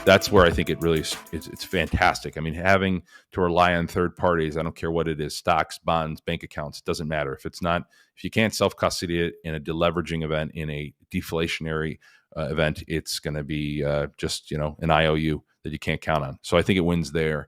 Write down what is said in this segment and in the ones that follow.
that's where I think it really it's fantastic. I mean, having to rely on third parties, I don't care what it is, stocks, bonds, bank accounts, doesn't matter. If you can't self custody it in a deleveraging event, in a deflationary event, it's going to be just an IOU that you can't count on. So I think it wins there,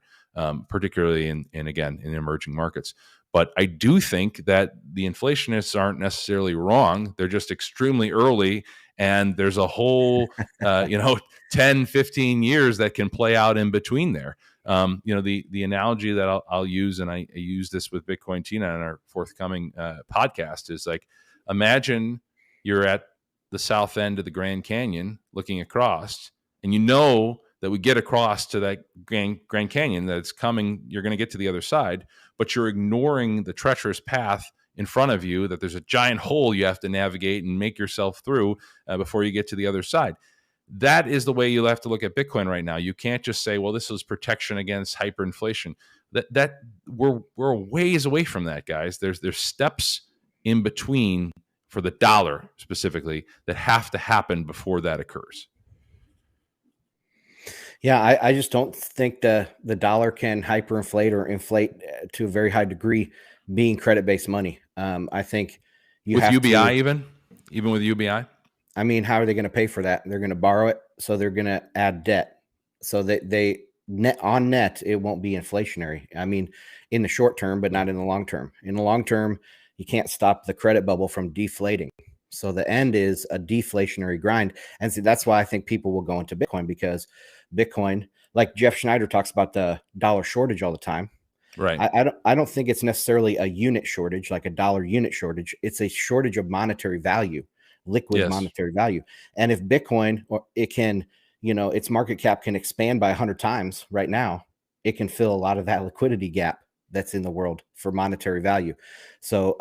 particularly in again in emerging markets. But I do think that the inflationists aren't necessarily wrong. They're just extremely early, and there's a whole 10, 15 years that can play out in between there. The analogy that I'll use, and I use this with Bitcoin Tina in our forthcoming podcast, is like, imagine you're at the south end of the Grand Canyon looking across, and that we get across to that Grand Canyon, that it's coming, you're going to get to the other side, but you're ignoring the treacherous path in front of you, that there's a giant hole you have to navigate and make yourself through before you get to the other side. That is the way you'll have to look at Bitcoin right now. You can't just say, well, this is protection against hyperinflation. That we're a ways away from that, guys. There's steps in between for the dollar specifically that have to happen before that occurs. Yeah, I just don't think the dollar can hyperinflate or inflate to a very high degree, being credit-based money. I think you with have UBI to, even with UBI. I mean, how are they going to pay for that? They're going to borrow it, so they're going to add debt, so that they net it won't be inflationary. I mean, in the short term, but not in the long term. In the long term, you can't stop the credit bubble from deflating. So the end is a deflationary grind, and so that's why I think people will go into Bitcoin, because Bitcoin, like Jeff Schneider talks about the dollar shortage all the time. Right. I don't think it's necessarily a unit shortage, like a dollar unit shortage. It's a shortage of monetary value, liquid monetary value. And if Bitcoin, or it can, its market cap can expand by 100 times right now, it can fill a lot of that liquidity gap that's in the world for monetary value. So,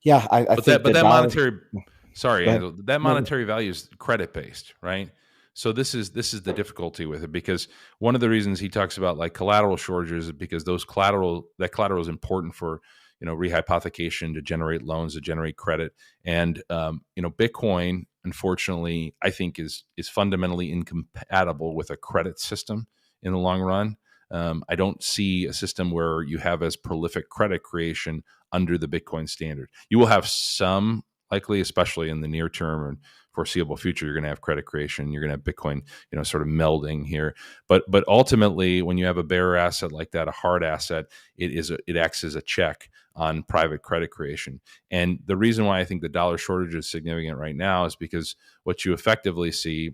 yeah, I think that monetary value is credit based, right? So this is the difficulty with it, because one of the reasons he talks about like collateral shortages is because that collateral is important for rehypothecation, to generate loans, to generate credit. And Bitcoin, unfortunately, I think is fundamentally incompatible with a credit system in the long run. I don't see a system where you have as prolific credit creation under the Bitcoin standard. You will have some, likely, especially in the near term and foreseeable future, you're going to have credit creation. You're going to have Bitcoin, sort of melding here. But ultimately, when you have a bearer asset like that, a hard asset, it acts as a check on private credit creation. And the reason why I think the dollar shortage is significant right now is because what you effectively see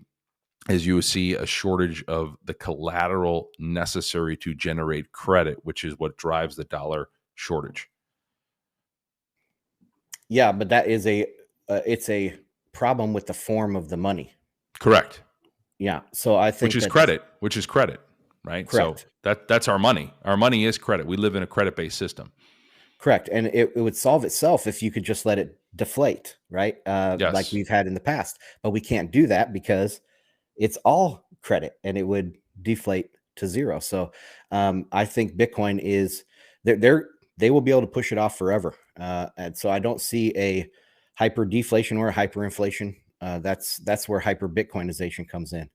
is you see a shortage of the collateral necessary to generate credit, which is what drives the dollar shortage. Yeah, but that is it's a problem with the form of the money. Correct. Yeah. So I think which is credit, right? Correct. So that's our money. Our money is credit. We live in a credit-based system. Correct. And it would solve itself if you could just let it deflate, right? Yes. Like we've had in the past. But we can't do that because it's all credit and it would deflate to zero. So I think Bitcoin is they will be able to push it off forever. And so I don't see a hyper deflation or a hyperinflation. That's where hyper Bitcoinization comes in.